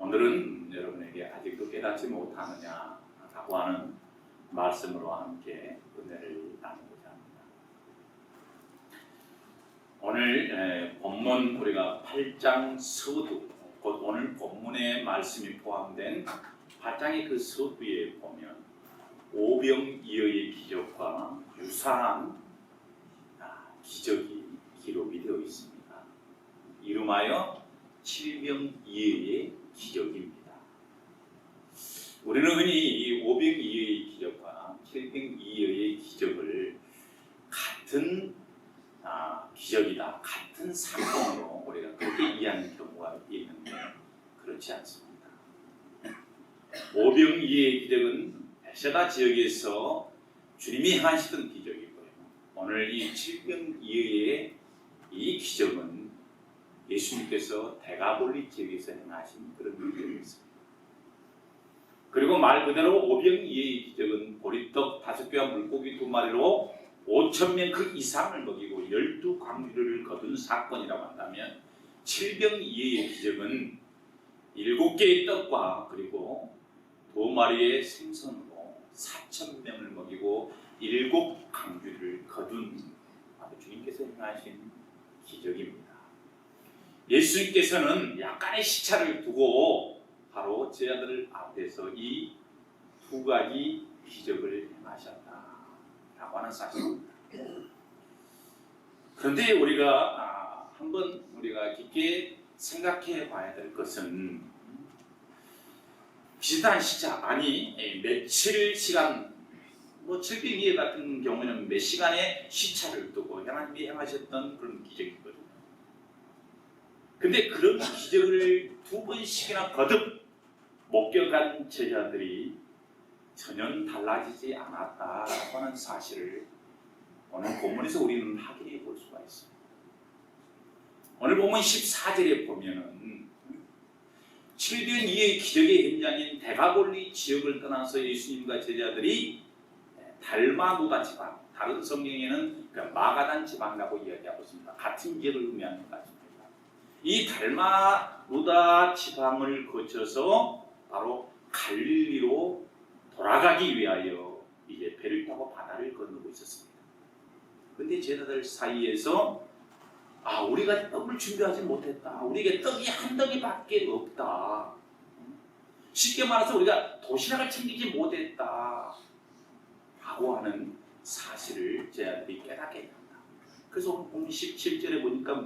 오늘은 여러분에게 아직도 깨닫지 못하느냐라고 하는 말씀으로 함께 은혜를 나누고자 합니다. 오늘 본문 우리가 8장 서두, 곧 오늘 본문의 말씀이 포함된 8장의 그 서두에 보면 오병이어의 기적과 유사한 기적이 기록이 되어 있습니다. 이름하여 칠병이어의 기적입니다. 우리는 흔히 이 오병이어의 기적과 칠병이어의 기적을 같은 기적이다, 같은 사건으로 우리가 그렇게 이해하는 경우가 있는데 그렇지 않습니다. 오병이어의 기적은 베세다 지역에서 주님이 행하시던 기적이고요. 오늘 이 칠병이어의 이 기적은 예수님께서 대가볼리 지역에서 행하신 그런 기적이었습니다. 그리고 말 그대로 오병이어의 기적은 보리떡 5개와 물고기 2마리로 5,000명 그 이상을 먹이고 12광주를 거둔 사건이라고 한다면, 칠병이어의 기적은 7개의 떡과 그리고 2마리의 생선으로 4,000명을 먹이고 7광주를 거둔 주님께서 행하신 기적입니다. 예수님께서는 약간의 시차를 두고 바로 제자들 앞에서 이 2가지 기적을 행하셨다라고 하는 사실입니다. 그런데 우리가 한번 깊게 생각해 봐야 될 것은, 비슷한 시차, 며칠 시간, 칠병이어 같은 경우는 몇 시간의 시차를 두고 하나님이 행하셨던 그런 기적이거든요. 근데 그런 기적을 2번씩이나 거듭 목격한 제자들이 전혀 달라지지 않았다라고 하는 사실을 오늘 본문에서 우리는 확인해 볼 수가 있습니다. 오늘 본문 14절에 보면은 칠병이어의 기적의 현장인 대가볼리 지역을 떠나서 예수님과 제자들이 달마누다 지방, 다른 성경에는 마가단 지방이라고 이야기하고 있습니다. 같은 지역을 의미하는 것 같습니다. 이 달마누다 지방을 거쳐서 바로 갈릴리로 돌아가기 위하여 이제 배를 타고 바다를 건너고 있었습니다. 그런데 제자들 사이에서 우리가 떡을 준비하지 못했다, 우리에게 떡이 한 덩이밖에 없다, 쉽게 말해서 우리가 도시락을 챙기지 못했다 라고 하는 사실을 제자들이 깨닫게 됩니다. 그래서 오늘 17절에 보니까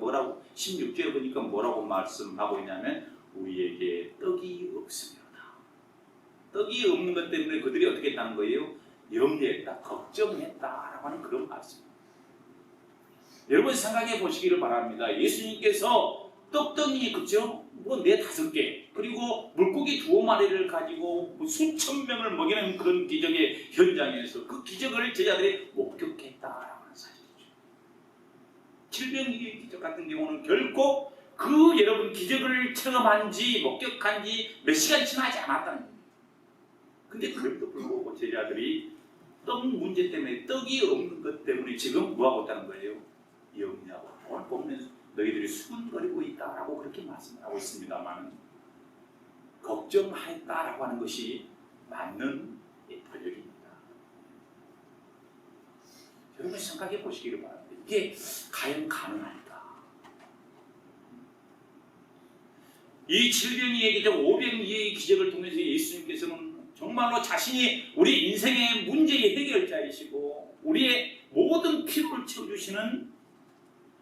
16절에 보니까 뭐라고 말씀하고 있냐면, 우리에게 떡이 없으며다. 떡이 없는 것 때문에 그들이 어떻게 했다는 거예요? 염려했다, 걱정했다라고 하는 그런 말씀입니다. 여러분 생각해 보시기를 바랍니다. 예수님께서 떡덩이, 그죠? 4-5개, 그리고 물고기 2마리를 가지고 수천 명을 먹이는 그런 기적의 현장에서 그 기적을 제자들이 목격했다라고 하는 사실이죠. 칠병이어의 기적 같은 경우는 결코 그 여러분 기적을 체험한지 목격한지 몇 시간 지나지 않았다는 겁니다. 근데 그럼에도 불구하고 제자들이 떡 문제 때문에, 떡이 없는 것 때문에 지금 뭐하고 있다는 거예요? 염려하고, 오늘 보면 너희들이 수군거리고 있다라고 그렇게 말씀하고 있습니다만, 걱정하였다라고 하는 것이 맞는 번역입니다. 여러분 생각해 보시기를 바랍니다. 이게 과연 가능할까? 이 칠병이어의 기적, 오병이어의 기적을 통해서 예수님께서는 정말로 자신이 우리 인생의 문제의 해결자이시고 우리의 모든 필요를 채워주시는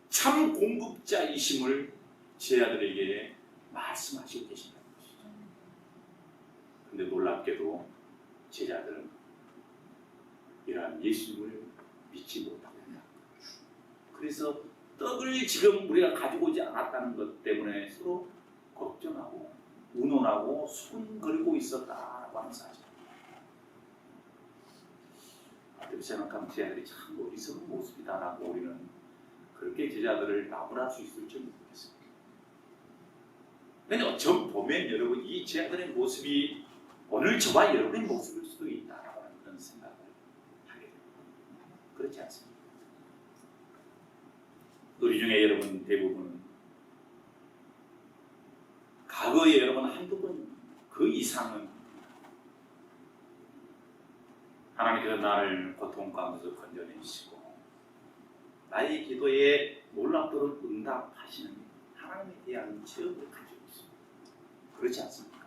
참 공급자이심을 제자들에게 말씀하시고 계신다는 것이죠. 그런데 놀랍게도 제자들은 이러한 예수님을 믿지 못하고 있다. 그래서 떡을 지금 우리가 가지고 오지 않았다는 것 때문에 서로 걱정하고 의논하고 수군거리고 있었다라고 하는 사실입니다. 어떻게 생각하면 제자들이 참 어리석은 모습이다라고 우리는 그렇게 제자들을 나무랄 수 있을지 모르겠습니다. 그런데 좀 보면 여러분, 이 제자들의 모습이 오늘 저와 여러분의 모습일 수도 있다라고 하는 그런 생각을 하게 됩니다. 그렇지 않습니까? 우리 중에 여러분 대부분은 과거에 여러분 한두 번 그 이상은 하나님께서 나를 고통 가운데서 건져내시고 나의 기도에 놀랍도록 응답하시는 하나님에 대한 체험을 가지고 있습니다. 그렇지 않습니까?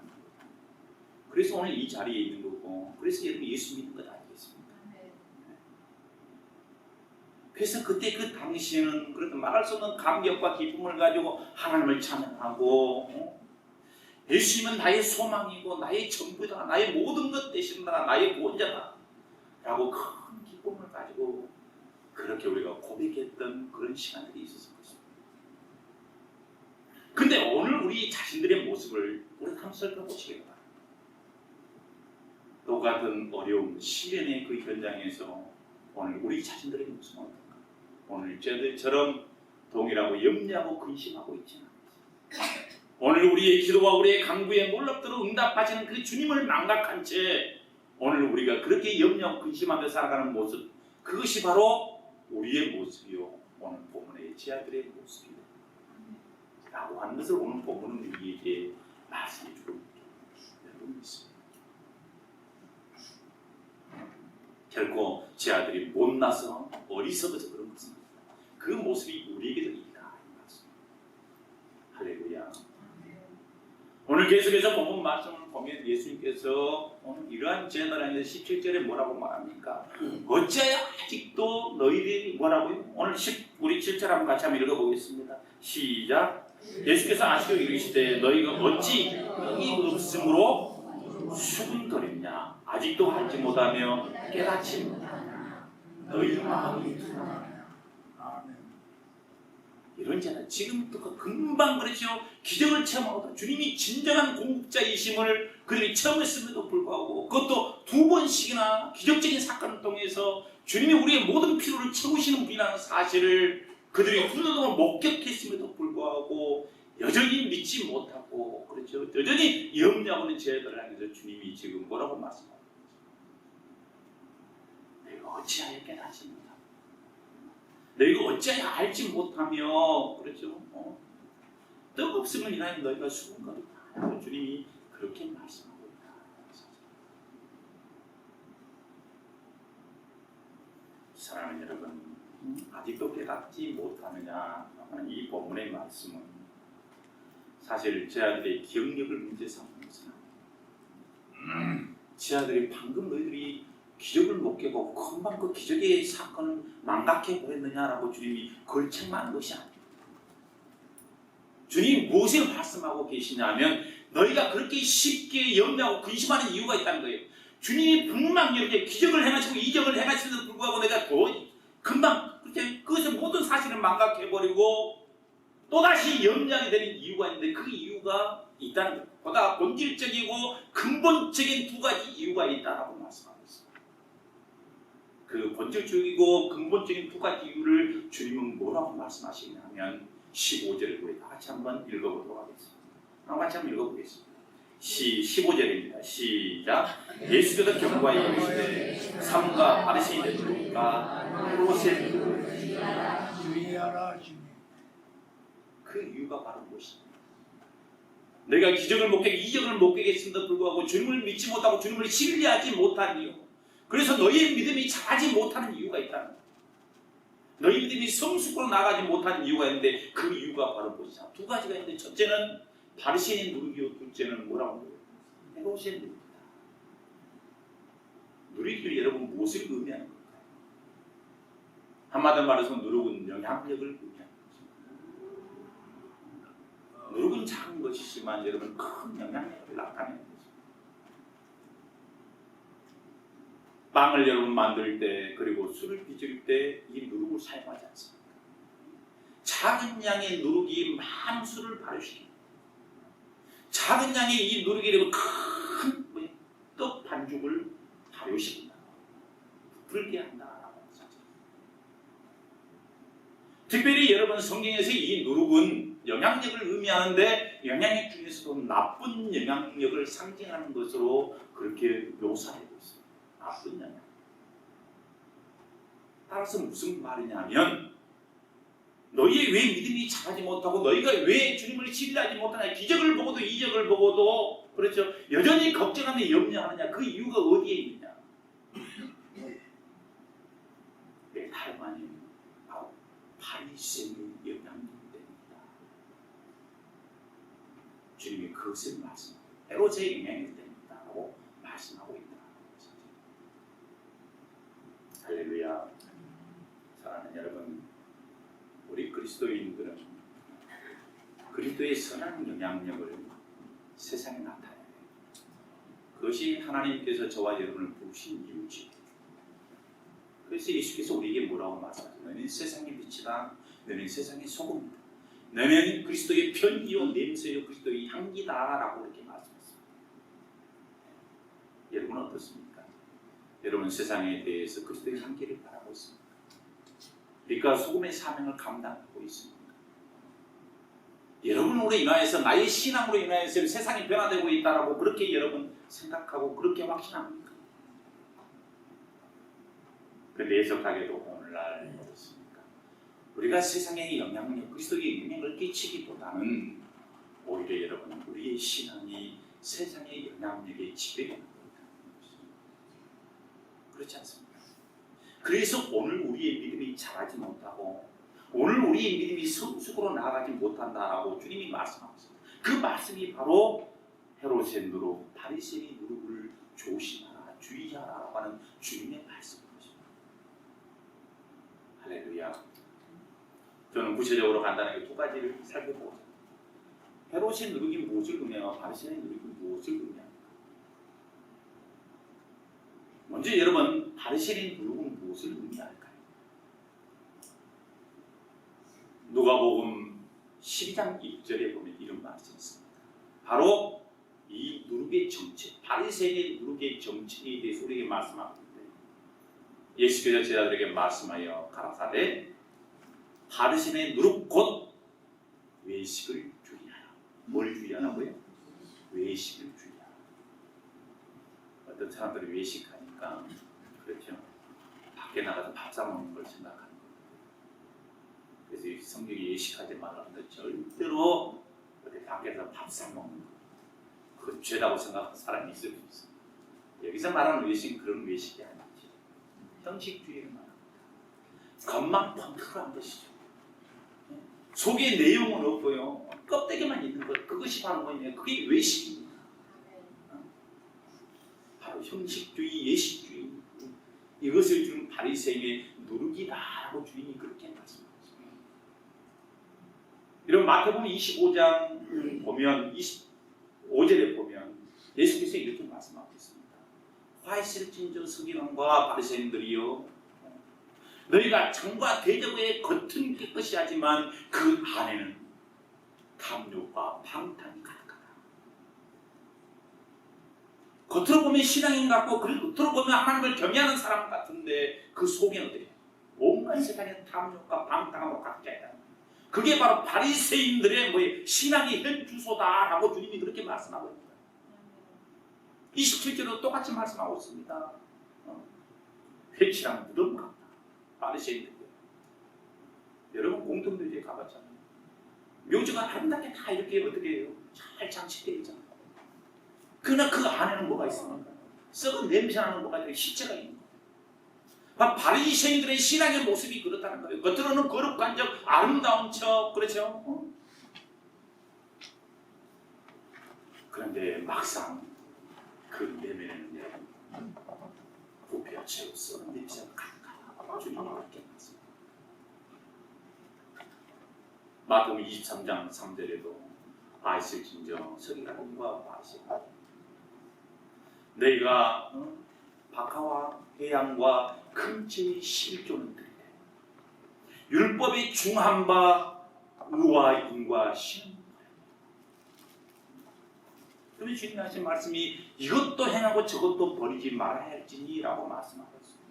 그래서 오늘 이 자리에 있는 거고, 그래서 여러분 예수 믿는 것 아니겠습니까? 그래서 그때 그 당시에는 그래도 말할 수 없는 감격과 기쁨을 가지고 하나님을 찬양하고, 예수님은 나의 소망이고 나의 전부다, 나의 모든 것 되신다, 나의 구원자다 라고 큰 기쁨을 가지고 그렇게 우리가 고백했던 그런 시간들이 있었을 것입니다. 근데 오늘 우리 자신들의 모습을 우리가 한번 살펴보시기 바랍니다. 똑같은 어려움, 시련의 그 현장에서 오늘 우리 자신들의 모습은 어떨까? 오늘 저들처럼 동일하고 염려하고 근심하고 있지는 않습니다. 오늘 우리의 기도와 우리의 간구에 놀랍도록 응답하시는 그 주님을 망각한 채 오늘 우리가 그렇게 염려하고 근심하며 살아가는 모습, 그것이 바로 우리의 모습이요, 오늘 본문의 제자들의 모습이요 라고 하는 것을 오늘 본문은 우리에게 말씀해 주고 있습니다. 결코 제 아들이 못나서 어리석어서 그런 것은 아니다. 그 모습이 우리에게도 있다. 할렐루야. 오늘 계속해서 본문 말씀을 보면 예수님께서 오늘 이러한 제자들에게 17절에 뭐라고 말합니까? 어찌하여 아직도 너희들이 뭐라고요? 오늘 우리 7절 한번 같이 한번 읽어보겠습니다. 시작. 예수께서 아직도 이르시되 너희가 어찌 영이 없으므로 수군거리냐? 아직도 알지 못하며 깨닫지 못하냐? 너희 마음이 이런 자는 지금부터 금방 그렇죠. 기적을 체험하고 주님이 진정한 공급자이심을 그들이 체험했음에도 불구하고 그것도 2번씩이나 기적적인 사건을 통해서 주님이 우리의 모든 필요를 채우시는 분이라는 사실을 그들이 훈련으로 목격했음에도 불구하고 여전히 믿지 못하고 그렇죠. 여전히 염려하고 있는 제자들을 향해서 주님이 지금 뭐라고 말씀하고 있습니다. 내가 어찌하여 깨닫지 못하고 너희가 어찌하여 알지 못하며 그렇죠. 떡 없으면 이나니 너희가 수군거리다. 주님이 그렇게 말씀하고 있다. 사랑하는 여러분, 아직도 깨닫지 못하느냐 하는 이 본문의 말씀은 사실 제 아들의 기억력을 문제 삼는 것은 제 아들이 방금 너희들이 기적을 못 깨고 금방 그 기적의 사건을 망각해 보였느냐라고 주님이 그걸 책망한 것이 아닙니다. 주님이 무엇을 말씀하고 계시냐면 너희가 그렇게 쉽게 염려하고 근심하는 이유가 있다는 거예요. 주님이 분명 이렇게 기적을 행하시고 이적을 행하시는데도 불구하고 내가 더 금방 그것의 모든 사실을 망각해버리고 또다시 염려하게 되는 이유가 있는데 그 이유가 있다는 거예요. 보다 본질적이고 근본적인 2가지 이유가 있다라고 말씀하고 있습니다. 그 본질적이고 근본적인 2가지 이유를 주님은 뭐라고 말씀하시냐면 15절을 우리 다 같이 한번 읽어보도록 하겠습니다. 같이 한번 읽어보겠습니다. 15절입니다. 시작. 예수께서 경고하여 이르시되 삼가 바리새인들과 프로셀들을 주의하라. 그 이유가 바로 무엇입니까? 내가 기적을 못 깨게 이적을 못 깨게 했음에도 불구하고 주님을 믿지 못하고 주님을 신뢰하지 못한 이유, 그래서 너희의 믿음이 자라지 못하는 이유가 있다는 거예요. 너희 믿음이 성숙으로 나가지 못하는 이유가 있는데 그 이유가 바로 무엇이냐? 2가지가 있는데 첫째는 바리새인 누룩이요, 둘째는 뭐라고 해요? 헤롯의 누룩이다. 누룩이 여러분 무엇을 의미하는 걸까요? 한마디로 말해서 누룩은 영향력을 의미하는 것입니다. 누룩은 작은 것이지만 여러분 큰 영향력을 나타내는 것입니다. 빵을 여러분 만들 때 그리고 술을 빚을 때 이 누룩을 사용하지 않습니까? 작은 양의 누룩이 많은 술을 발효시킵니다. 작은 양의 이 누룩이 여러분 큰 떡 반죽을 발효시킨다. 부풀게 한다라고 하죠. 특별히 여러분 성경에서 이 누룩은 영향력을 의미하는데 영향력 중에서도 나쁜 영향력을 상징하는 것으로 그렇게 묘사하고 있습니다. 나쁜 영향. 따라서 무슨 말이냐면 너희의 왜 믿음이 자라지 못하고 너희가 왜 주님을 신뢰하지 못하냐, 기적을 보고도 이적을 보고도 그렇죠? 여전히 걱정하며 염려하느냐? 그 이유가 어디에 있느냐? 내 다름 아닌 바로 바리새인의 영향력이 됩니다. 주님이 그것을 말씀합니다. 헤롯의 영향이 됩니다라고 말씀하고 있다. 할렐루야. 사랑하는 여러분, 우리 그리스도인들은 그리스도의 선한 영향력을 세상에 나타내야 돼요. 그것이 하나님께서 저와 여러분을 부르신 이유지. 그래서 예수께서 우리에게 뭐라고 말씀하세요? 너는 세상의 빛이다. 너는 세상의 소금이다. 너는 그리스도의 편기요 냄새요 그리스도의 향기다라고 이렇게 말씀했습니다. 여러분은 어떻습니까? 여러분 세상에 대해서 그리스도의 향기를 바라고 있습니다. 빛과 소금의 사명을 감당하고 있습니다. 여러분으로 인하여서 나의 신앙으로 인하여서 세상이 변화되고 있다라고 그렇게 여러분 생각하고 그렇게 확신합니까? 그런데 해석하게도 오늘날 어떻습니까? 우리가 세상에 영향력, 그리스도의 영향을 끼치기보다는 오히려 여러분 우리의 신앙이 세상의 영향력에 지배되는 것입니다. 그렇지 않습니까? 그래서 오늘 우리의 믿음이 자라지 못하고 오늘 우리의 믿음이 성숙으로 나아가지 못한다라고 주님이 말씀하고 있습니다. 그 말씀이 바로 헤롯의 누룩, 바리새인의 누룩을 조심하라, 주의하라고 하는 주님의 말씀입니다. 할렐루야. 저는 구체적으로 간단하게 두 가지를 살펴보고 헤롯의 누룩이 무엇을 의미하고 바리새인의 누룩이 무엇을 의미합니까? 먼저 여러분 바리새인의 누룩은 무엇을 의미할까요? 누가복음 12장 1절에 보면 이런 말씀이 있습니다. 바로 이 누룩의 정체, 바리새인의 누룩의 정체에 대해서 우리에게 말씀하고 있는데 예수께서 제자들에게 말씀하여 가라사대 바리새인의 누룩 곧 외식을 주의하라. 뭘 주의하라고요? 외식을 주의하라. 어떤 사람들이 외식하니까 그렇죠. 밖에 나가서 밥 사 먹는 걸 생각하는 거예요. 그래서 성경이 외식하지 말라는데 절대로 어디 밖에서 밥 사 먹는 거 그건 죄다고 생각하는 사람이 있을 수 있어요. 여기서 말하는 외식은 그런 외식이 아니지. 형식주의를 말합니다. 겉만 펑크한 것이죠. 속에 내용은 없고요. 껍데기만 있는 것. 그것이 바로 뭐냐? 그게 외식입니다. 바로 형식주의, 예식주의. 이것을 준 바리새인의 누룩이다라고 주인이 그렇게 말씀하셨습니다. 이런 마태복음 25장 보면 25절에 보면 예수께서 이렇게 말씀하고 있습니다. 화 있을진저 서기관과 바리새인들이여 너희가 창과 대접의 겉은 깨끗이 하지만 그 안에는 탐욕과 방탕이 가득하다. 겉으로 보면 신앙인 같고 겉으로 보면 하나님을 경외하는 사람 같은데 그 속에는 어떻게 온갖 세상의 탐욕과 방탕함으로 가득 차 있다. 그게 바로 바리새인들의 신앙의 현 주소다라고 주님이 그렇게 말씀하고 있습니다. 27절로 똑같이 말씀하고 있습니다. 회칠한 무덤 같다. 바리새인들. 여러분 공통묘지에 가봤잖아요. 묘지가 아름답게 다 이렇게 어떻게 해요? 잘 장식되어 있잖아요. 그러나 그 안에는 뭐가 있습니까? 썩은 냄새나는 뭐가 있어요? 시체가 있는 거예요. 바리새인들의 신앙의 모습이 그렇다는 거예요. 겉으로는 거룩한 척, 아름다운 척, 그렇죠? 그런데 막상 그 내면에는 부패와 죄로 썩은 냄새가 가득하다. 주님이 그렇게 말씀합니다. 마태복음 23장 3절에도 아이실진정 서기관과 바리새인 너희가 박하와 해양과 금체의 11조는 드리되 율법이 중한 바 의와 인과 신은 그런데 주님이 하신 말씀이 이것도 행하고 저것도 버리지 말아야 할지니라고 말씀하고 있습니다.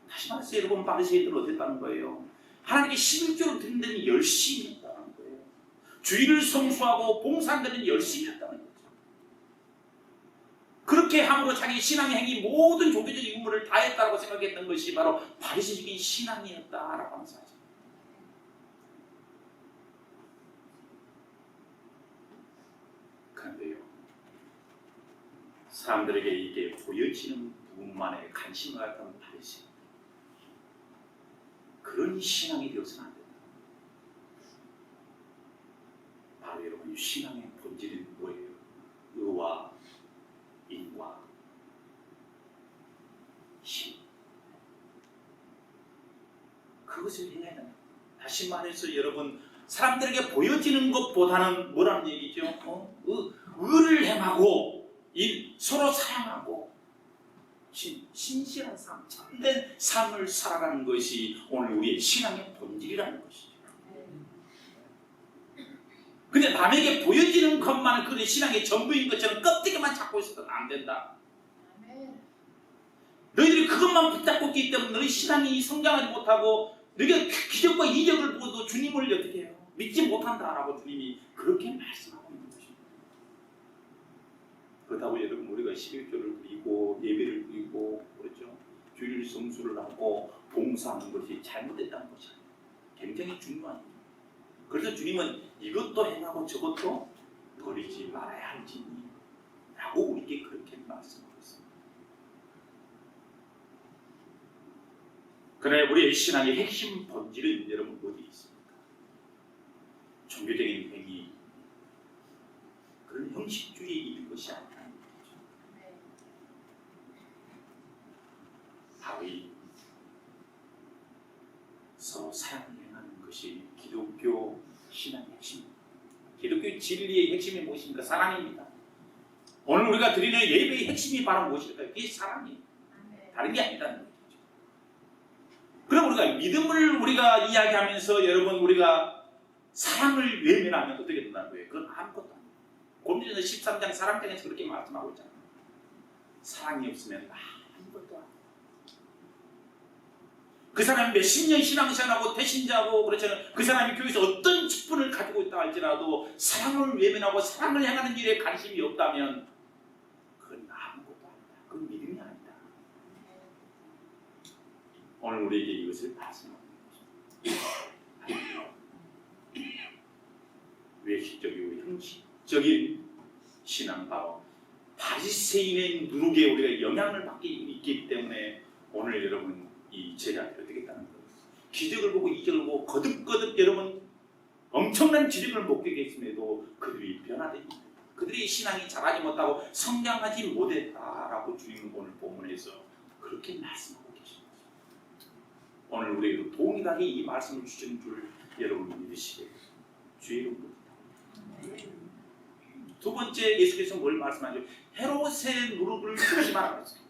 다시 말해서 여러분 바리새인들은 어땠다는 거예요? 하나님께 11조를 드린다는 열심히 했다는 거예요. 주의를 성수하고 봉사한다는 열심히 했다는 거죠. 그렇게 함으로 자기 신앙의 행위 모든 종교적인 의무를 다했다고 생각했던 것이 바로 바리새인적인 신앙이었다라고 하는 사실. 그런데요, 사람들에게 이게 보여지는 부분만에 관심을 갖던 바리새인, 그런 신앙이 되어서는 안 된다. 바로 여러분, 신앙의 본질은 뭐예요? 의와 인과 신, 그것을 행해야 된다. 다시 말해서 여러분, 사람들에게 보여지는 것보다는 뭐라는 얘기죠? 의를 행하고 서로 사랑하고 신실한 삶, 참된 삶을 살아가는 것이 오늘 우리의 신앙의 본질이라는 것이죠. 근데 남에게 보여지는 것만 그의 신앙의 전부인 것처럼 껍데기만 잡고 있어도 안 된다. 너희들이 그것만 붙잡고 있기 때문에 너희 신앙이 성장하지 못하고 너희가 기적과 이적을 보고도 주님을 어떻게 해요? 믿지 못한다라고 주님이 그렇게 말씀하고 있는 것입니다. 그렇다고 여러분, 우리가 11조를 드리고 예배를 드리고 그렇죠? 주일 성수를 하고 봉사하는 것이 잘못됐다는 것이 아니에요. 굉장히 중요한 일이에요. 그래서 주님은 이것도 행하고 저것도 버리지 말아야 할지니 라고 우리에게 그렇게 말씀하고 있습니다. 그러나 우리의 신앙의 핵심 본질은 여러분 어디 있습니까? 종교적인 행위, 그런 형식주의에 있는 것이 아니라는 거죠. 바로 이 서로 사랑을 행하는 것이 기독교 신앙의 핵심입니다. 기독교 진리의 핵심이 무엇입니까? 사랑입니다. 오늘 우리가 드리는 예배의 핵심이 바로 무엇일까요? 그게 사랑이에요. 다른 게 아니라는 거죠. 그럼 우리가 믿음을 우리가 이야기하면서 여러분, 우리가 사랑을 외면하면 어떻게 된다는 거예요? 그건 아무것도 아니에요. 고린도전서 13장 4장에서 그렇게 말씀하고 있잖아요. 사랑이 없으면 아무것도 아니에요. 그 사람이 몇십 년 신앙생활하고 대신자고 그렇잖아요. 그 사람이 교회에서 어떤 직분을 가지고 있다 할지라도 사랑을 외면하고 사랑을 향하는 일에 관심이 없다면 그건 아무것도 아니다. 그건 믿음이 아니다. 오늘 우리에게 이것을 말씀하는 것입니다. 외식적이고 형식적인 신앙, 바로 바리새인의 누룩에 우리가 영향을 받게 있기 때문에 오늘 여러분 이 제자들이 어떻게 했다는 거예요? 기적을 보고 이적을 보고 거듭거듭 여러분 엄청난 기적을 목격에 있음에도 그들이 변화되지 못했다. 그들이 신앙이 자라지 못하고 성장하지 못했다라고 주님은 오늘 본문에서 그렇게 말씀하고 계십니다. 오늘 우리에게 동일하게 이 말씀을 주신 줄 여러분 믿으시게 주의 이름으로 부탁드립니다. 두 번째, 예수께서 뭘 말씀하죠? 헤롯의 누룩을 조심하라고 했어요.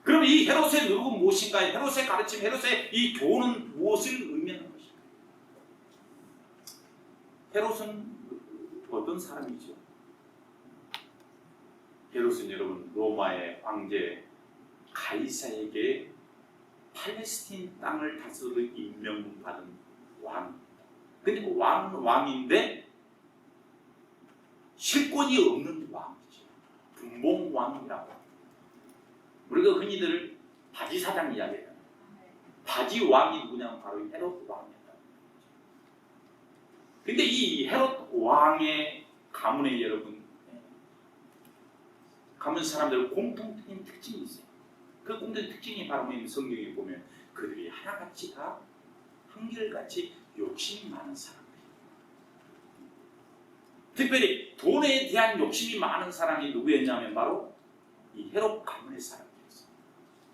그럼 이 헤롯의 누룩은 무엇인가? 헤롯의 가르침, 헤롯의 이 교훈은 무엇을 의미하는 것일까요? 헤롯은 어떤 사람이죠? 헤롯은 여러분 로마의 황제 가이사에게 팔레스틴 땅을 다스려 임명받은 왕입니다. 근데 왕인데 실권이 없는 왕이죠. 분봉왕이라고 합니다. 우리가 흔히들 바지사장 이야기해요. 바지왕이 누구냐면 바로 헤롯 왕이었다. 근데 이 헤롯 왕의 가문에 여러분, 가문 사람들 공통적인 특징이 있어요. 그 공통적인 특징이 바로 성경에 보면 그들이 하나같이 다 한결같이 욕심이 많은 사람들이에요. 특별히 돈에 대한 욕심이 많은 사람이 누구였냐면 바로 이 헤롯 가문의 사람들이었어요.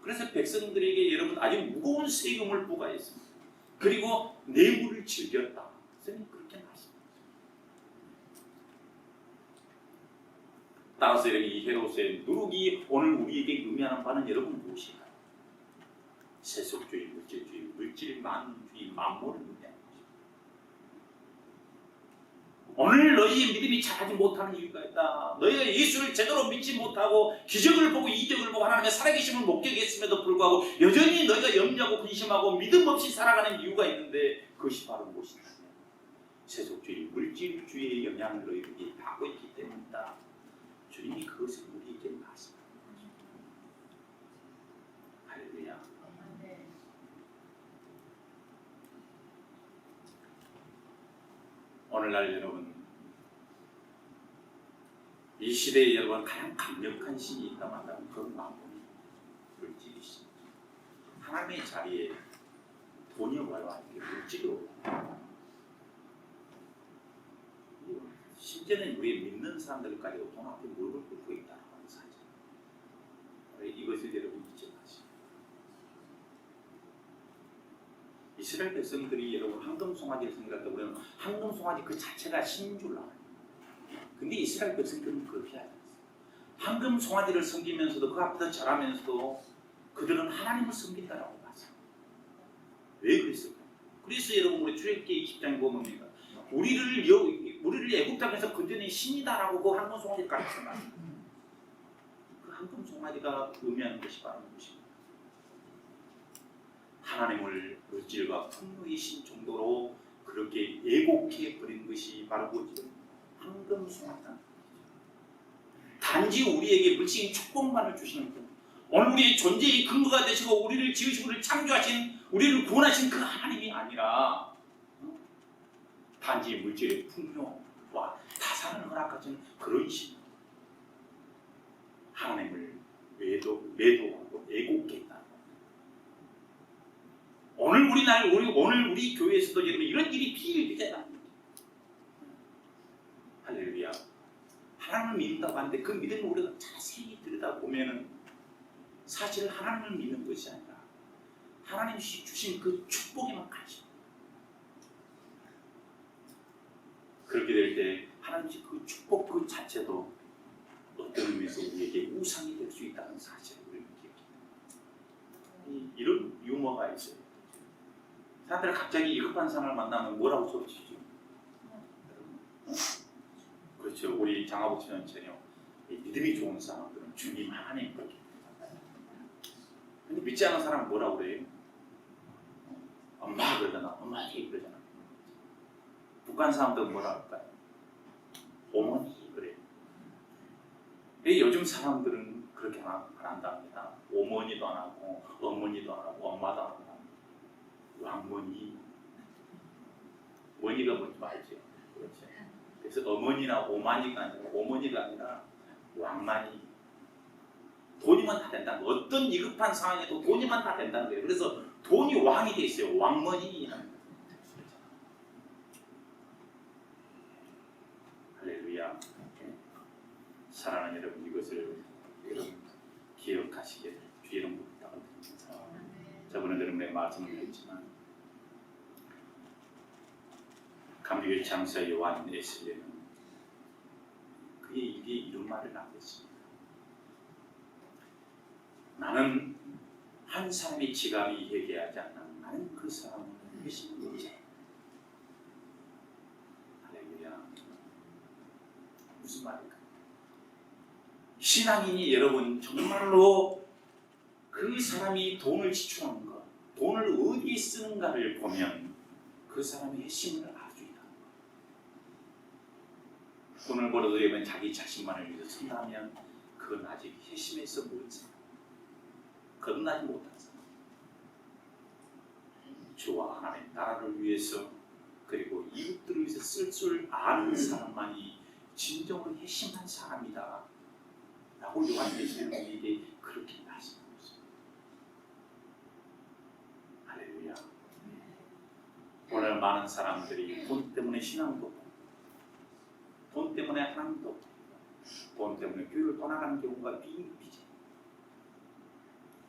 그래서 백성들에게 여러분 아주 무거운 세금을 부과했습니다. 그리고 뇌물을 즐겼다. 선생님 그렇게 말씀하셨어요. 따라서 이 헤롯의 누룩이 오늘 우리에게 의미하는 바는 여러분 무엇일까요? 세속주의, 물질주의, 물질만주의, 만물을 의미하는 것입니다. 오늘 너희의 믿음이 자라지 못하는 이유가 있다. 너희가 예수를 제대로 믿지 못하고 기적을 보고 이적을 보고 하나님의 살아계심을 목격했음에도 불구하고 여전히 너희가 염려하고 근심하고 믿음 없이 살아가는 이유가 있는데 그것이 바로 무엇이냐? 세속주의, 물질주의의 영향을 너희에게 받고 있기 때문이다. 주님이 그것을 우리에게 말씀합니다. 할렐루야. 오늘날 여러분, 이 시대에 여러분 가장 강력한 신이 있다면 한다면 그건 마음이 물질이 신. 하나님의 자리에 돈이 와요. 물질로. 심지어는 우리 믿는 사람들까지도 돈 앞에 무릎을 꿇고 있다는 사실. 이것을 여러분 잊지 마시고. 이스라엘 백성들이 여러분 황금송아지를 생각할 때 우리는 황금송아지 그 자체가 신인 줄 알아요. 근데 이스라엘 백성들은 그렇게 하지 않았어요. 황금송아지를 섬기면서도 그 앞에서 절하면서도 그들은 하나님을 섬긴다라고 봤어요. 왜 그랬을까요? 그래서 여러분 우리 출애굽기 20장에 보면 우리를 애굽 땅에서 건져낸 신이다라고 그 황금송아지를 가르쳤어요. 그 황금송아지가 의미하는 것이 바로 무엇입니까? 하나님을 물질과 풍요의 신 정도로 그렇게 애곡해 버린 것이 바로 뭐지? 황금송아지다. 단지 우리에게 물질적인 축복만을 주시는 분, 오늘 우리의 존재의 근거가 되시고 우리를 지으시고 우리를 창조하신, 우리를 구원하신 그 하나님이 아니라 단지 물질의 풍요와 다산을 허락하신 그런 신, 하나님을 매도하고 애곡했다. 오늘 우리 교회에서도 여러분 이런 일이 비일비재다. 할렐루야. 하나님을 믿는다고 하는데 그 믿음을 우리가 자세히 들여다보면은 사실 하나님을 믿는 것이 아니라 하나님이 주신 그 축복에만 관심. 그렇게 될 때 하나님이 그 축복 그 자체도 어떤 의미에서 우리에게 우상이 될 수 있다는 사실을 우리는 기억합니다. 이런 유머가 있어요. 사람들이 갑자기 급한 사람을 만나면 뭐라고 소리치죠? 그렇죠. 우리 장하복 신앙처럼 믿음이 좋은 사람들은 주님 하나님 그렇게. 근데 믿지 않는 사람은 뭐라고 그래요? 엄마 그러잖아. 엄마지 그러잖아. 북한 사람들은 뭐라 할까요? 어머니 그래요. 근데 요즘 사람들은 그렇게 안 한답니다. 어머니도 안 하고 어머니도 안 하고 엄마도 안 하고 왕머니. 머니가 뭔지 알죠? 그렇죠. 그래서 어머니나 오마니가 아니라 어머니가 아니라 왕만이. 돈이면 다 된다는 거예요. 어떤 위급한 상황에도 돈이면 다 된다는 거예요. 그래서 돈이 왕이 돼 있어요. 왕머니 하는 거예요. 할렐루야. 사랑하는 여러분, 이것을 여러분 기억하시길 주의 이름 부탁드립니다. 저번에 여러분의 말씀을 했지만 감리교 장사 요한 웨슬리는 그의 입에 이런 말을 남겼습니다. 나는 한 사람의 지갑이 회개하지 않는 나는 그 사람을 회심하는 자. 할렐루야. 무슨 말일까? 신앙인이 여러분 정말로 그 사람이 돈을 지출하는 것, 돈을 어디에 쓰는가를 보면 그 사람의 핵심을 아주 있다. 돈을 벌어도 되면 자기 자신만을 위해서 쓴다면 그건 아직 핵심에서 멀지. 거듭나지 못한 사람. 주와 하나님 나라를 위해서 그리고 이웃들을 위해서 쓸 줄 아는 사람만이 진정으로 핵심한 사람이다 라고 요한계시록은 우리에게 그렇게 말씀하고 있습니다. 할렐루야. 오늘 많은 사람들이 돈 때문에 신앙도 없고 돈 때문에 하나님도 없고 돈 때문에 교회를 떠나가는 경우가 비일비재.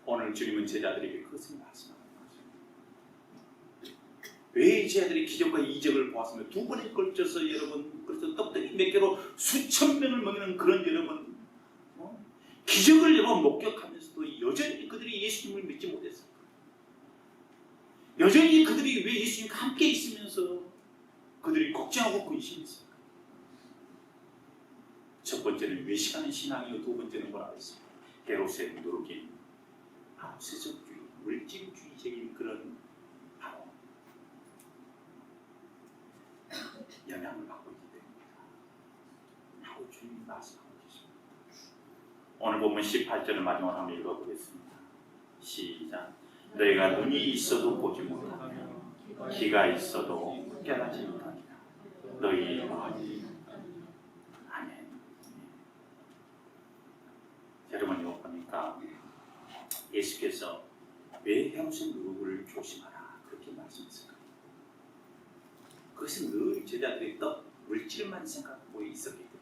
오늘 주님은 제자들에게 그것을 말씀하는 거죠. 왜 제자들이 기적과 이적을 보았으며 두 번에 걸쳐서 여러분 그래서 떡떡이 몇 개로 수천 명을 먹이는 그런 여러분 기적을 여러분 목격하면서도 여전히 그들이 예수님을 믿지 못했어요. 여전히 그들이 왜 예수님과 함께 있으면서 그들이 걱정하고 근심했어요. 첫 번째는 외식하는 신앙이요, 두 번째는 뭐라고 했습니까? 헤롯의 누룩인 세속주의, 물질주의적인 그런 바로 영향을 받고 있기 때문입니다. 라고 주님이 말씀하고 계십니다. 오늘 보면 18절을 마지막으로 한번 읽어보겠습니다. 시작. 너희가 눈이 있어도 보지 못하며 귀가 있어도 깨닫지 못하니라. 너희 아멘. 여러분 이거 보니까 예수께서 왜 헤로스 누룩을 조심하라 그렇게 말씀했을까요? 그것은 늘 제자들이 또 물질만 생각하고 있었기 때문에.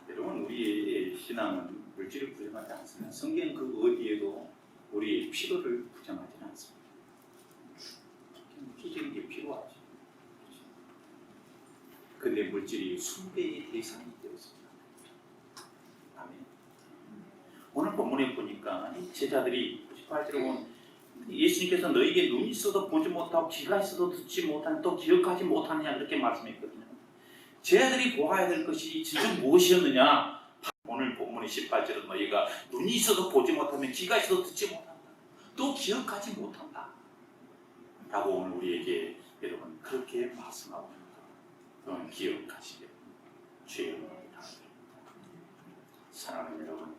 여러분 우리의 신앙은 물질을 부정하지 않습니다. 성경 그 어디에도 우리의 필요를 부정하지는 않습니다. 물질적인 게 필요하죠. 근데 물질이 숭배의 대상이 되었습니다. 아멘. 오늘 본문에 보니까 제자들이 98절에 보면 예수님께서 너에게 눈이 있어도 보지 못하고 귀가 있어도 듣지 못하는 또 기억하지 못하느냐 그렇게 말씀했거든요. 제자들이 보아야 될 것이 진짜 무엇이었느냐? 오늘 본문의 18절은 너희가 눈이 있어도 보지 못하면 귀가 있어도 듣지 못한다. 또 기억하지 못한다. 라고 오늘 우리에게 여러분 그렇게 말씀하고 있습니다. 기억하시길 주의 이름으로 부탁드립니다. 사랑하는 여러분,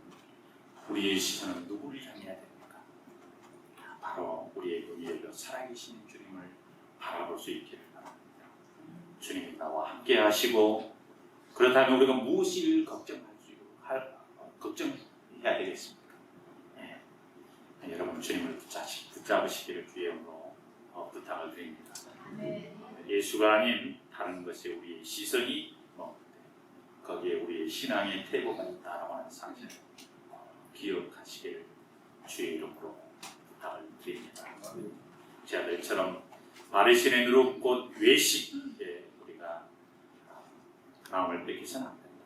우리의 시선은 누구를 향해야 됩니까? 바로 우리의 눈이 열려 살아계신 주님을 바라볼 수 있기를 바랍니다. 주님이 나와 함께 하시고 그렇다면 우리가 무엇을 걱정해야 되겠습니까? 네. 여러분 주님을 붙잡으시기를 주의 이름으로 부탁을 드립니다. 예수가 아닌 다른 것에 우리의 시선이 거기에 우리의 신앙의 태도가 있다라고 하는 사실을 기억하시기를 주의 이름으로 부탁을 드립니다. 제자들처럼 바리새인의 누룩 곧 외식에 우리가 마음을 뺏기서는 안 된다.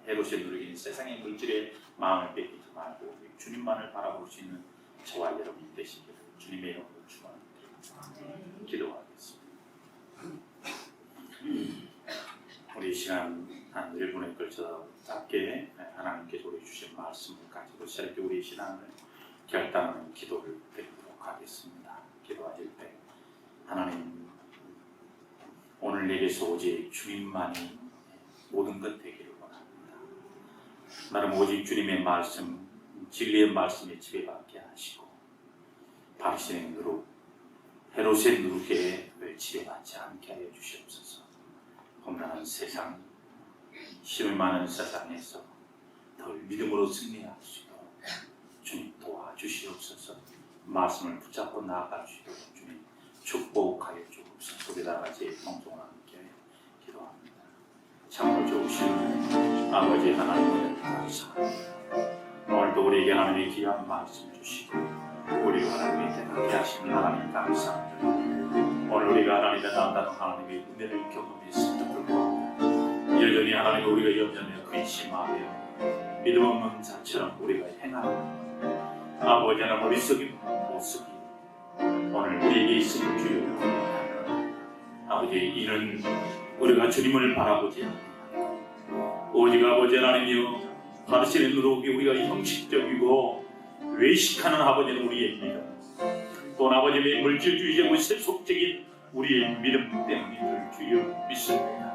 헤롯의 누룩인 세상의 물질에 마음을 뺏기지 말고 주님만을 바라볼 수 있는 저와 여러분이 되시기를 주님의 이름으로 축원드립니다. 기도하겠습니다. 우리 시간 한 1분에 걸쳐 짧게 하나님께서 우리 주신 말씀을 가지고 새롭게 우리 신앙을 결단하는 기도를 드리도록 하겠습니다. 기도하실 때 하나님 오늘 내게서 오직 주님만이 모든 것 되기를 원합니다. 나는 오직 주님의 말씀, 진리의 말씀에 지배받게 하시고 바리새인의 누룩, 헤롯의 누룩에 지배받지 않게 하여 주시옵소서. 험난한 세상, 힘이 많은 세상에서 더 믿음으로 승리할 수 있도록 주님 도와주시옵소서. 말씀을 붙잡고 나아갈 수 있도록 주님 축복하여 주옵소서. 우리 다 같이 통성을 함께 기도합니다. 참으로 좋으신 아버지 하나님을 감사합니다. 오늘도 우리에게 하나님의 귀한 말씀 주시고 우리 하나님의 깨닫게 하시는 하나님 감사합니다. 오늘 우리가 하나님의 남다른 하나님의 은혜를 경험했음에도 불구하고 여전히 하나님을 우리가 염려하며 근심하며 믿음 없는 자처럼 우리가 행하는 아버지 하나님 머릿속인 모습이 오늘 우리에게 있음을 주여. 아버지 이는 우리가 주님을 바라보지 않느냐. 오직 아버지 하나님이여 바리새인의 누룩이 우리가 형식적이고 외식하는 아버지는 우리의 믿음 또 아버지의 물질주의적이고 세속적인 우리의 믿음 때문에 주여 믿습니다.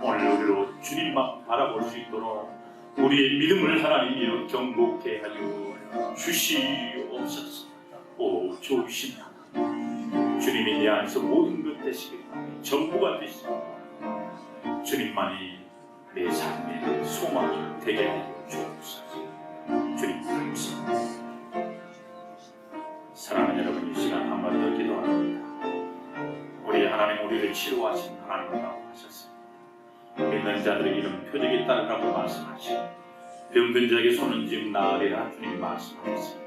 오늘 우리로 주님만 바라볼 수 있도록 우리의 믿음을 하나님이여 경고케 하여 주시옵소서. 오 좋으신 하나님 주님이 내 안에서 모든 것 되시길 바랍니다. 전부가 되시고 주님만이 내 삶의 소망이 되게 하여 주옵소서. 주님 감사합니다. 사랑하는 여러분 이 시간 한 번 더 기도합니다. 우리 하나님 우리를 치료하신 하나님이라고 하셨습니다. 믿는 자들의 이름 표적이 따르라고 말씀하시고 병든 자에게 손은 집 나으리라 주님 말씀하셨습니다.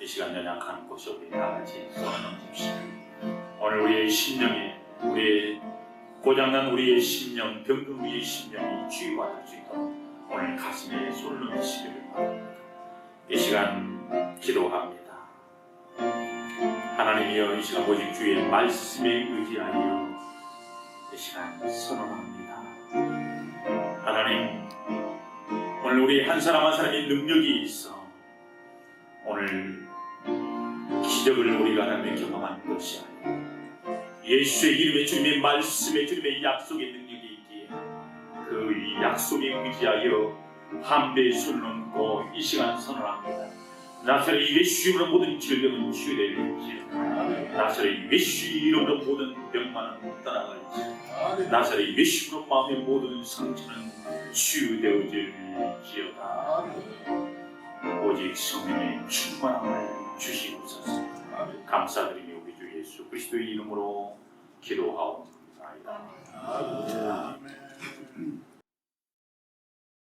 이 시간 연약한 곳에 우리 다같이 손을 얹읍시다. 오늘 우리의 심령에 우리의 고장난 우리의 심령 병든 우리의 심령이 치유받을 수 있도록 오늘 가슴에 손을 얹으시기를 바랍니다. 이 시간 기도합니다. 하나님이여 이 시간 오직 주의 말씀에 의지하여 이 시간 선언합니다. 하나님 오늘 우리 한 사람 한 사람의 능력이 있어 오늘 기적을 우리가 하나님의 경험하는 것이 아니라 예수의 이름에 주님의 말씀에 주님의 약속의 능력이 있기에 그 약속에 의지하여 한 배의 손을 얹고 이 시간 선언합니다. 나사렛 예수 이름으로 모든 질병은 치유되리지. 나사렛 예수 이름으로 모든 병만은 떠나갈지. 나사렛 예수로 마음의 모든 상처는 치유되어질지어다. 오직 성령의 충만함을 주시옵소서. 감사드리며 우리 주 예수 그리스도의 이름으로 기도하옵나이다.